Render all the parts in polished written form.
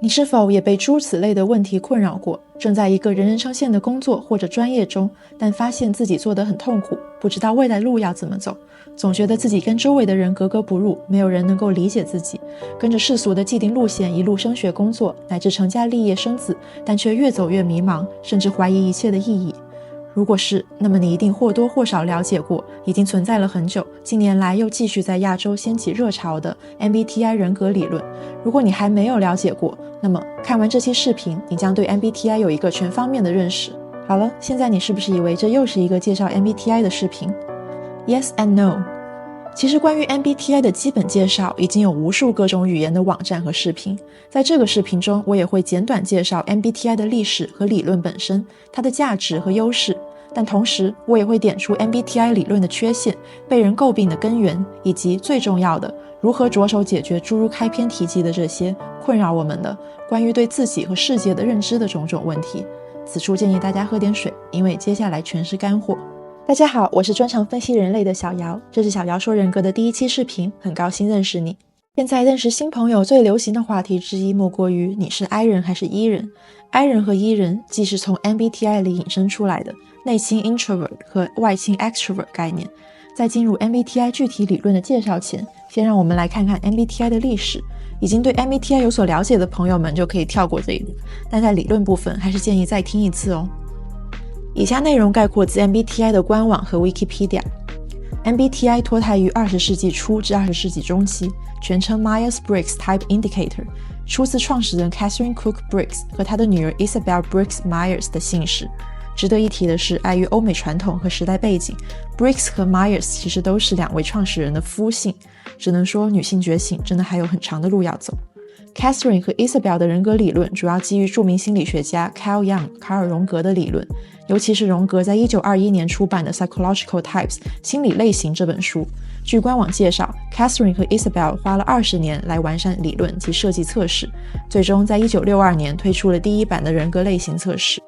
你是否也被诸此类的问题困扰过？正在一个人人称羡的工作或者专业中，但发现自己做得很痛苦，不知道未来路要怎么走，总觉得自己跟周围的人格格不入，没有人能够理解自己，跟着世俗的既定路线一路升学工作，乃至成家立业生子，但却越走越迷茫，甚至怀疑一切的意义。如果是，那么你一定或多或少了解过已经存在了很久，近年来又继续在亚洲掀起热潮的 MBTI 人格理论。如果你还没有了解过，那么看完这期视频，你将对 MBTI 有一个全方面的认识。好了，现在你是不是以为这又是一个介绍 MBTI 的视频？ Yes and no。 其实关于 MBTI 的基本介绍已经有无数各种语言的网站和视频，在这个视频中我也会简短介绍 MBTI 的历史和理论本身，它的价值和优势，但同时我也会点出 MBTI 理论的缺陷、被人诟病的根源，以及最重要的如何着手解决诸如开篇提及的这些困扰我们的关于对自己和世界的认知的种种问题。此处建议大家喝点水，因为接下来全是干货。大家好，我是专长分析人类的小姚，这是小姚说人格的第一期视频，很高兴认识你。现在认识新朋友最流行的话题之一莫过于你是 I 人还是 E 人。 I 人和 E 人既是从 MBTI 里引申出来的内倾 introvert 和外倾 extrovert 概念。在进入 MBTI 具体理论的介绍前，先让我们来看看 MBTI 的历史。已经对 MBTI 有所了解的朋友们就可以跳过这一段，但在理论部分还是建议再听一次哦。以下内容概括自 MBTI 的官网和 Wikipedia。MBTI 脱胎于20世纪初至20世纪中期，全称 Myers-Briggs Type Indicator， 出自创始人 Catherine Cook Briggs 和他的女儿 Isabel Briggs Myers 的姓氏。值得一提的是，碍于欧美传统和时代背景， Briggs 和 Myers 其实都是两位创始人的夫姓，只能说女性觉醒真的还有很长的路要走。Catherine 和 Isabel 的人格理论主要基于著名心理学家 Carl Jung 卡尔荣格的理论，尤其是荣格在1921年出版的 Psychological Types 心理类型这本书。据官网介绍， Catherine 和 Isabel 花了20年来完善理论及设计测试，最终在1962年推出了第一版的人格类型测试。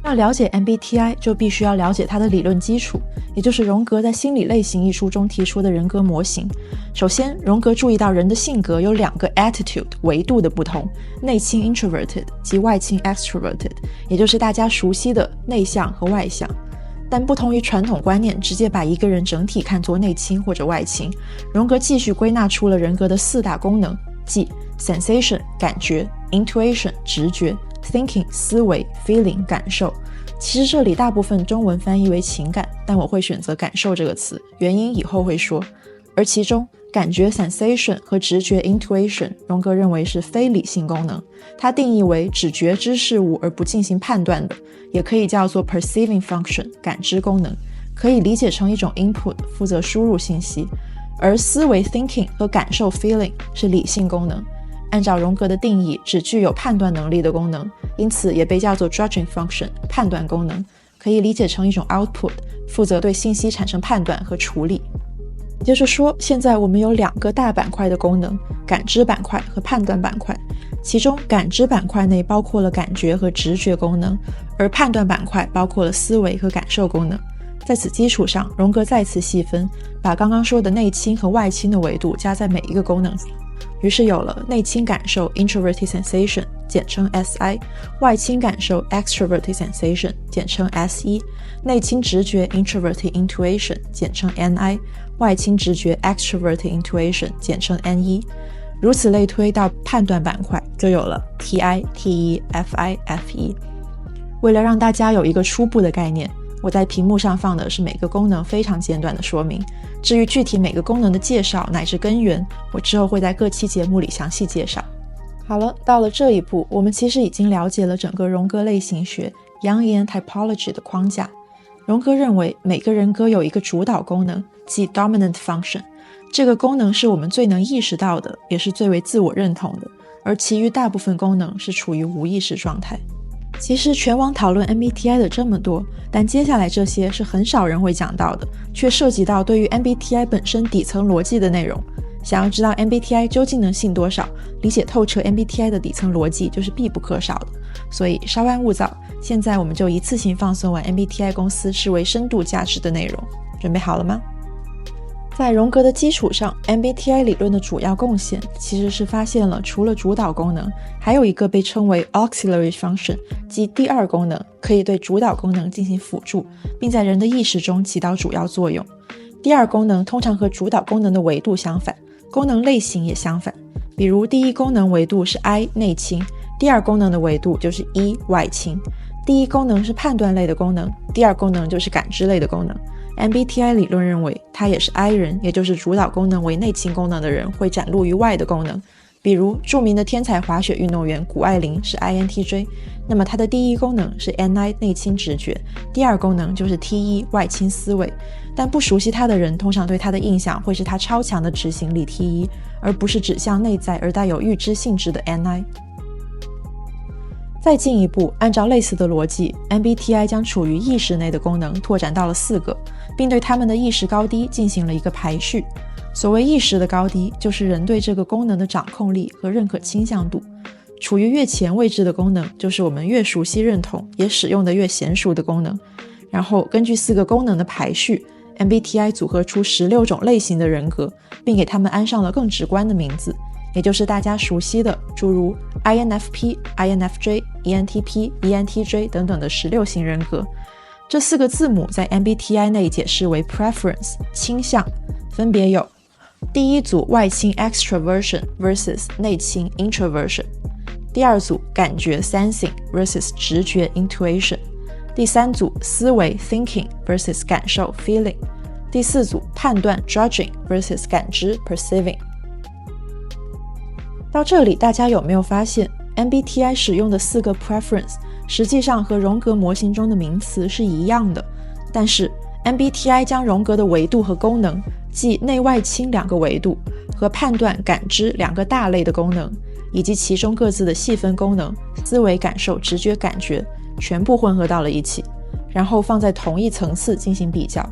要了解 MBTI 就必须要了解它的理论基础，也就是荣格在《心理类型》一书中提出的人格模型。首先，荣格注意到人的性格有2个 attitude 维度的不同，内倾 introverted 及外倾 extroverted， 也就是大家熟悉的内向和外向。但不同于传统观念直接把一个人整体看作内倾或者外倾，荣格继续归纳出了人格的4大功能，即 sensation 感觉， intuition 直觉， thinking 思维， feeling 感受。其实这里大部分中文翻译为情感，但我会选择感受这个词，原因以后会说。而其中感觉 sensation 和直觉 intuition， 荣格认为是非理性功能，它定义为只觉知事物而不进行判断的，也可以叫做 perceiving function 感知功能，可以理解成一种 input 负责输入信息。而思维 thinking 和感受 feeling 是理性功能，按照荣格的定义只具有判断能力的功能，因此也被叫做 judging function 判断功能，可以理解成一种 output 负责对信息产生判断和处理。也就是说，现在我们有2个大板块的功能，感知板块和判断板块，其中感知板块内包括了感觉和直觉功能，而判断板块包括了思维和感受功能。在此基础上，荣格再次细分，把刚刚说的内倾和外倾的维度加在每一个功能上，于是有了内倾感受 introverted sensation 简称 SI， 外倾感受 extroverted sensation 简称 SE， 内倾直觉 introverted intuition 简称 NI， 外倾直觉 extroverted intuition 简称 NE。 如此类推到判断板块，就有了 TI、TE、FI、FE。 为了让大家有一个初步的概念，我在屏幕上放的是每个功能非常简短的说明，至于具体每个功能的介绍乃至根源，我之后会在各期节目里详细介绍。好了，到了这一步，我们其实已经了解了整个荣格类型学 Jungian Typology 的框架。荣格认为每个人格有一个主导功能，即 dominant function， 这个功能是我们最能意识到的，也是最为自我认同的，而其余大部分功能是处于无意识状态。其实全网讨论 MBTI 的这么多，但接下来这些是很少人会讲到的，却涉及到对于 MBTI 本身底层逻辑的内容。想要知道 MBTI 究竟能信多少，理解透彻 MBTI 的底层逻辑就是必不可少的。所以稍安勿躁，现在我们就一次性放送完 MBTI 公司视为深度价值的内容，准备好了吗？在荣格的基础上， MBTI 理论的主要贡献其实是发现了除了主导功能，还有一个被称为 auxiliary function， 即第二功能，可以对主导功能进行辅助，并在人的意识中起到主要作用。第二功能通常和主导功能的维度相反，功能类型也相反。比如第一功能维度是 I 内倾，第二功能的维度就是 E 外倾。第一功能是判断类的功能，第二功能就是感知类的功能。MBTI 理论认为，它也是 I 人，也就是主导功能为内倾功能的人会展露于外的功能。比如著名的天才滑雪运动员谷爱凌是 INTJ， 那么他的第一功能是 NI 内倾直觉，第二功能就是 TE 外倾思维。但不熟悉他的人通常对他的印象会是他超强的执行力 TE， 而不是指向内在而带有预知性质的 NI。再进一步，按照类似的逻辑， MBTI 将处于意识内的功能拓展到了4个，并对它们的意识高低进行了一个排序。所谓意识的高低，就是人对这个功能的掌控力和认可倾向度。处于越前位置的功能，就是我们越熟悉认同也使用的越娴熟的功能。然后根据4个功能的排序， MBTI 组合出16种类型的人格，并给它们安上了更直观的名字，也就是大家熟悉的诸如 INFP、INFJ、ENTP、ENTJ 等等的16型人格。这4个字母在 MBTI 内解释为 preference 倾向，分别有第一组外倾 extraversion versus 内倾 introversion， 第二组感觉 sensing versus 直觉 intuition， 第三组思维 thinking versus 感受 feeling， 第四组判断 judging versus 感知 perceiving。 到这里大家有没有发现 MBTI 使用的4个 preference 实际上和荣格模型中的名词是一样的，但是 MBTI 将荣格的维度和功能，即内外倾2个维度和判断感知2个大类的功能，以及其中各自的细分功能思维感受直觉感觉全部混合到了一起，然后放在同一层次进行比较。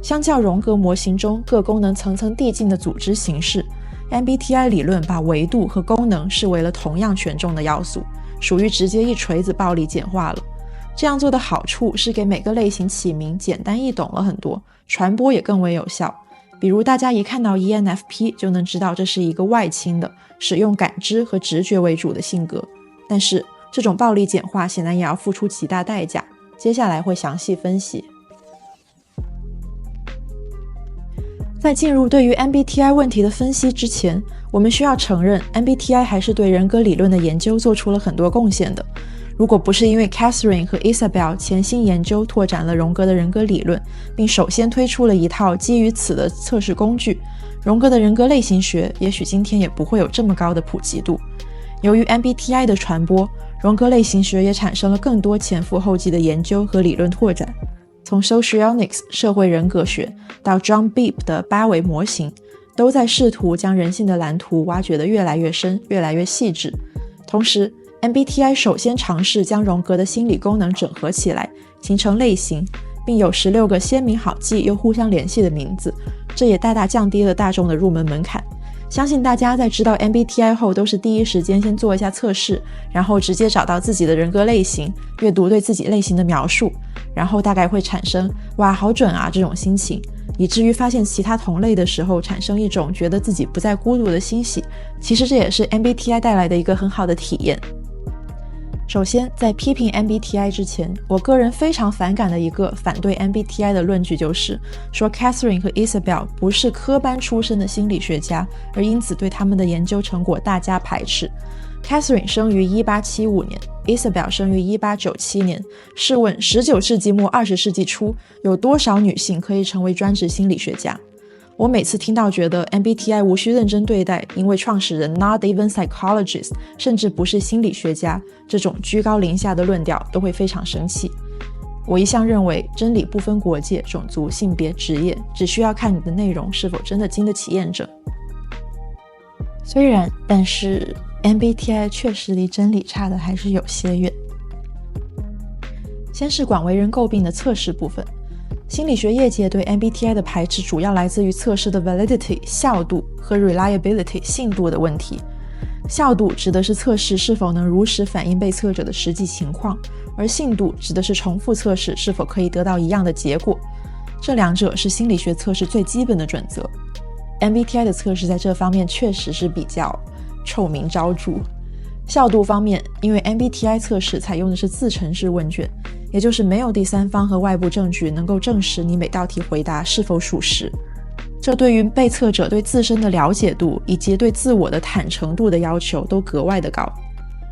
相较荣格模型中各功能层层递进的组织形式， MBTI 理论把维度和功能视为了同样权重的要素，属于直接一锤子暴力简化了。这样做的好处是给每个类型起名简单易懂了很多，传播也更为有效。比如大家一看到 ENFP 就能知道这是一个外倾的，使用感知和直觉为主的性格。但是这种暴力简化显然也要付出极大代价，接下来会详细分析。在进入对于 MBTI 问题的分析之前，我们需要承认 MBTI 还是对人格理论的研究做出了很多贡献的。如果不是因为 Catherine 和 Isabel 潜心研究拓展了荣格的人格理论，并首先推出了一套基于此的测试工具，荣格的人格类型学也许今天也不会有这么高的普及度。由于 MBTI 的传播，荣格类型学也产生了更多前赴后继的研究和理论拓展。从 Socionics 社会人格学到 John Beebe 的8维模型，都在试图将人性的蓝图挖掘得越来越深，越来越细致。同时MBTI 首先尝试将荣格的心理功能整合起来，形成类型，并有16个鲜明好记又互相联系的名字，这也大大降低了大众的入门门槛。相信大家在知道 MBTI 后都是第一时间先做一下测试，然后直接找到自己的人格类型，阅读对自己类型的描述，然后大概会产生哇好准啊这种心情，以至于发现其他同类的时候产生一种觉得自己不再孤独的欣喜。其实这也是 MBTI 带来的一个很好的体验。首先，在批评 MBTI 之前，我个人非常反感的一个反对 MBTI 的论据就是说 Catherine 和 Isabel 不是科班出身的心理学家，而因此对他们的研究成果大加排斥。Catherine 生于1875年， Isabel 生于1897年。试问19世纪末20世纪初，有多少女性可以成为专职心理学家？我每次听到觉得 MBTI 无需认真对待，因为创始人 not even psychologist 甚至不是心理学家，这种居高临下的论调都会非常生气。我一向认为真理不分国界、种族、性别、职业，只需要看你的内容是否真的经得起验证。虽然，但是 MBTI 确实离真理差的还是有些远。先是广为人诟病的测试部分。心理学业界对 MBTI 的排斥主要来自于测试的 validity 效度和 reliability 信度的问题。效度指的是测试是否能如实反映被测者的实际情况，而信度指的是重复测试是否可以得到一样的结果。这两者是心理学测试最基本的准则。MBTI 的测试在这方面确实是比较臭名昭著。效度方面，因为 MBTI 测试采用的是自陈式问卷，也就是没有第三方和外部证据能够证实你每道题回答是否属实。这对于被测者对自身的了解度以及对自我的坦诚度的要求都格外的高。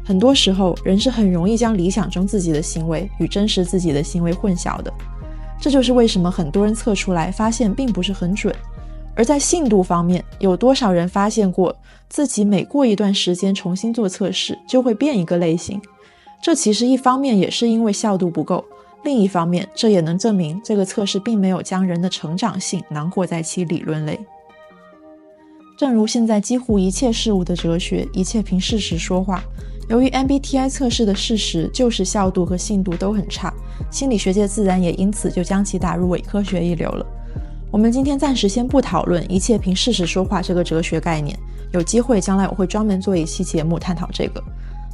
很多时候，人是很容易将理想中自己的行为与真实自己的行为混淆的。这就是为什么很多人测出来发现并不是很准。而在信度方面，有多少人发现过自己每过一段时间重新做测试就会变一个类型？这其实一方面也是因为效度不够，另一方面这也能证明这个测试并没有将人的成长性囊括在其理论类。正如现在几乎一切事物的哲学，一切凭事实说话。由于 MBTI 测试的事实就是效度和信度都很差，心理学界自然也因此就将其打入伪科学一流了。我们今天暂时先不讨论一切凭事实说话这个哲学概念，有机会将来我会专门做一期节目探讨这个。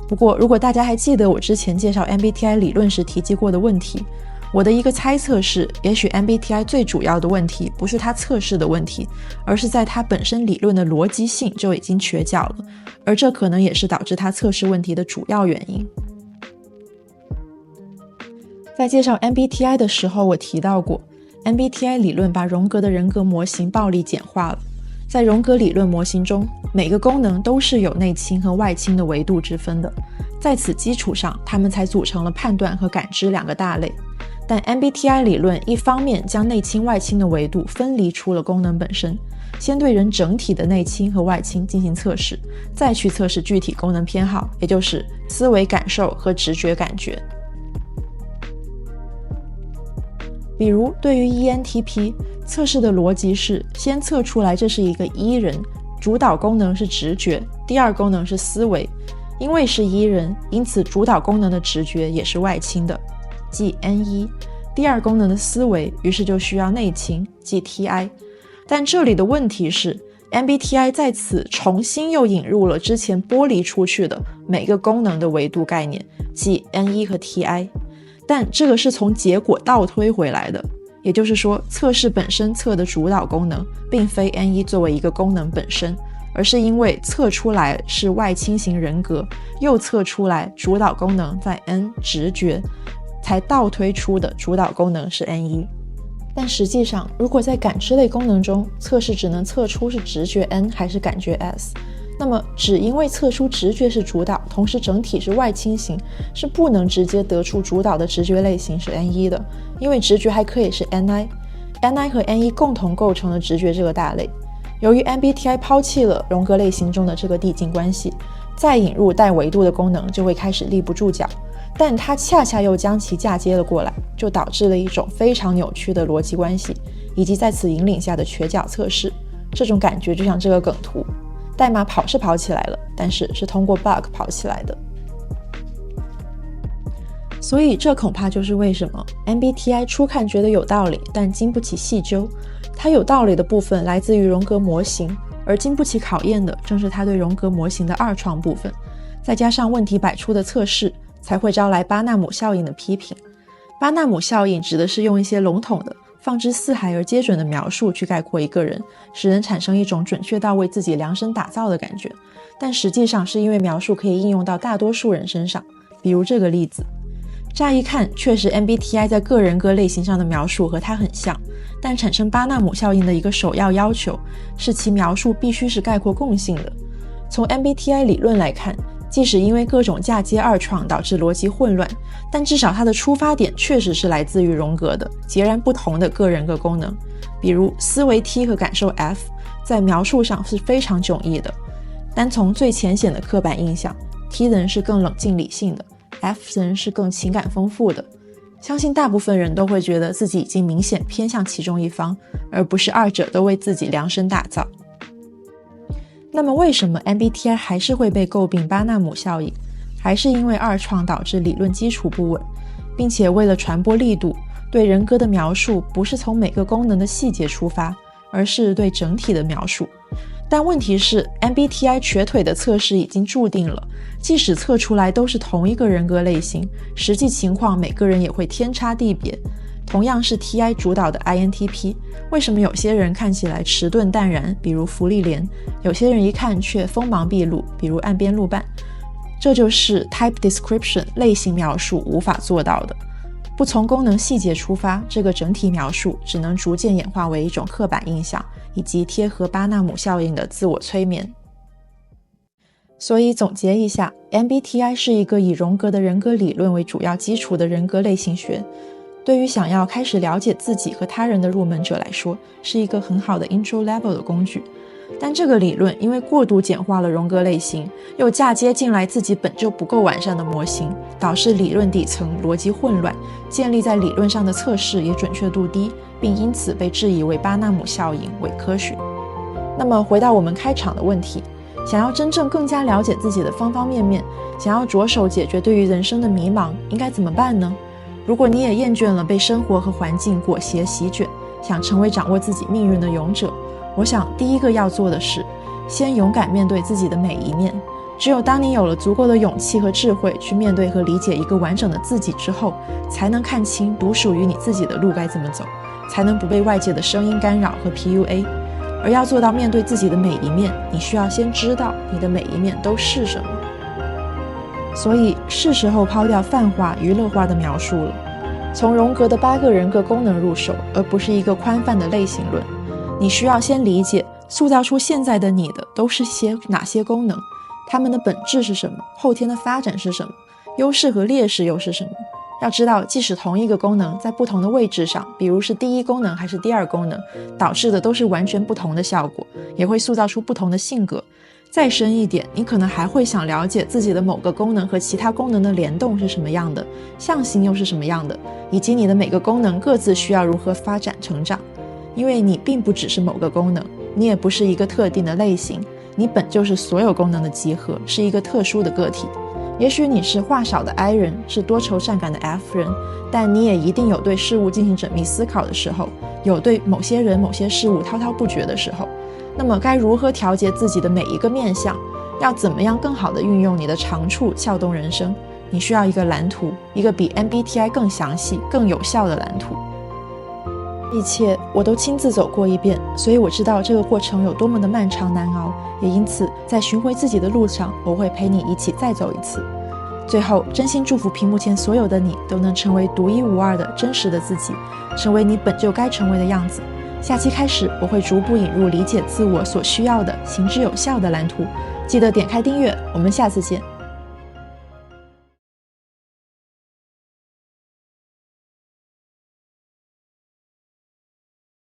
不过如果大家还记得我之前介绍 MBTI 理论时提及过的问题，我的一个猜测是，也许 MBTI 最主要的问题不是它测试的问题，而是在它本身理论的逻辑性就已经缺角了，而这可能也是导致它测试问题的主要原因。在介绍 MBTI 的时候，我提到过MBTI 理论把荣格的人格模型暴力简化了。在荣格理论模型中，每个功能都是有内倾和外倾的维度之分的，在此基础上，它们才组成了判断和感知两个大类。但 MBTI 理论一方面将内倾外倾的维度分离出了功能本身，先对人整体的内倾和外倾进行测试，再去测试具体功能偏好，也就是思维感受和直觉感觉。比如对于 ENTP 测试的逻辑是先测出来这是一个 E 人，主导功能是直觉，第二功能是思维。因为是 E 人，因此主导功能的直觉也是外倾的，即 NE， 第二功能的思维于是就需要内倾，即 TI。 但这里的问题是 MBTI 在此重新又引入了之前剥离出去的每个功能的维度概念，即 NE 和 TI，但这个是从结果倒推回来的，也就是说测试本身测的主导功能并非 NE 作为一个功能本身，而是因为测出来是外倾型人格，又测出来主导功能在 N 直觉，才倒推出的主导功能是 NE。 但实际上如果在感知类功能中测试只能测出是直觉 N 还是感觉 S，那么只因为测出直觉是主导，同时整体是外倾型，是不能直接得出主导的直觉类型是 NE 的，因为直觉还可以是 NI 和 NE 共同构成了直觉这个大类。由于 MBTI 抛弃了荣格类型中的这个递进关系，再引入带维度的功能就会开始立不住脚，但它恰恰又将其嫁接了过来，就导致了一种非常扭曲的逻辑关系，以及在此引领下的瘸脚测试。这种感觉就像这个梗图，代码跑是跑起来了，但是是通过 bug 跑起来的。所以这恐怕就是为什么 MBTI 初看觉得有道理，但经不起细究。它有道理的部分来自于荣格模型，而经不起考验的正是它对荣格模型的二创部分，再加上问题百出的测试，才会招来巴纳姆效应的批评。巴纳姆效应指的是用一些笼统的放之四海而皆准的描述去概括一个人，使人产生一种准确到为自己量身打造的感觉，但实际上是因为描述可以应用到大多数人身上。比如这个例子，乍一看确实 MBTI 在个人各类型上的描述和它很像，但产生巴纳姆效应的一个首要要求是其描述必须是概括共性的。从 MBTI 理论来看，即使因为各种嫁接二创导致逻辑混乱，但至少它的出发点确实是来自于荣格的截然不同的个人各功能。比如思维 T 和感受 F 在描述上是非常迥异的，单从最浅显的刻板印象， T 人是更冷静理性的， F 人是更情感丰富的。相信大部分人都会觉得自己已经明显偏向其中一方，而不是二者都为自己量身打造。那么为什么 MBTI 还是会被诟病巴纳姆效应？还是因为二创导致理论基础不稳，并且为了传播力度，对人格的描述不是从每个功能的细节出发，而是对整体的描述。但问题是 MBTI 瘸腿的测试已经注定了，即使测出来都是同一个人格类型，实际情况每个人也会天差地别。同样是 TI 主导的 INTP， 为什么有些人看起来迟钝淡然，比如福利莲，有些人一看却锋芒毕露，比如岸边露伴？这就是 Type Description 类型描述无法做到的。不从功能细节出发，这个整体描述只能逐渐演化为一种刻板印象，以及贴合巴纳姆效应的自我催眠。所以总结一下， MBTI 是一个以荣格的人格理论为主要基础的人格类型学，对于想要开始了解自己和他人的入门者来说，是一个很好的 intro level 的工具。但这个理论因为过度简化了荣格类型，又嫁接进来自己本就不够完善的模型，导致理论底层逻辑混乱，建立在理论上的测试也准确度低，并因此被质疑为巴纳姆效应，伪科学。那么回到我们开场的问题，想要真正更加了解自己的方方面面，想要着手解决对于人生的迷茫，应该怎么办呢？如果你也厌倦了被生活和环境裹挟席卷，想成为掌握自己命运的勇者，我想第一个要做的是，先勇敢面对自己的每一面。只有当你有了足够的勇气和智慧去面对和理解一个完整的自己之后，才能看清独属于你自己的路该怎么走，才能不被外界的声音干扰和 PUA。而要做到面对自己的每一面，你需要先知道你的每一面都是什么。所以是时候抛掉泛化娱乐化的描述了，从荣格的8个人格功能入手，而不是一个宽泛的类型论。你需要先理解塑造出现在的你的都是哪些功能，它们的本质是什么，后天的发展是什么，优势和劣势又是什么。要知道，即使同一个功能在不同的位置上，比如是第一功能还是第二功能，导致的都是完全不同的效果，也会塑造出不同的性格。再深一点，你可能还会想了解自己的某个功能和其他功能的联动是什么样的，象形又是什么样的，以及你的每个功能各自需要如何发展成长。因为你并不只是某个功能，你也不是一个特定的类型，你本就是所有功能的集合，是一个特殊的个体。也许你是话少的 I 人，是多愁善感的 F 人，但你也一定有对事物进行缜密思考的时候，有对某些人某些事物滔滔不绝的时候。那么该如何调节自己的每一个面向，要怎么样更好地运用你的长处撬动人生？你需要一个蓝图，一个比 MBTI 更详细更有效的蓝图。一切我都亲自走过一遍，所以我知道这个过程有多么的漫长难熬，也因此在寻回自己的路上，我会陪你一起再走一次。最后，真心祝福屏幕前所有的你都能成为独一无二的真实的自己，成为你本就该成为的样子。下期开始，我会逐步引入理解自我所需要的行之有效的蓝图，记得点开订阅，我们下次见。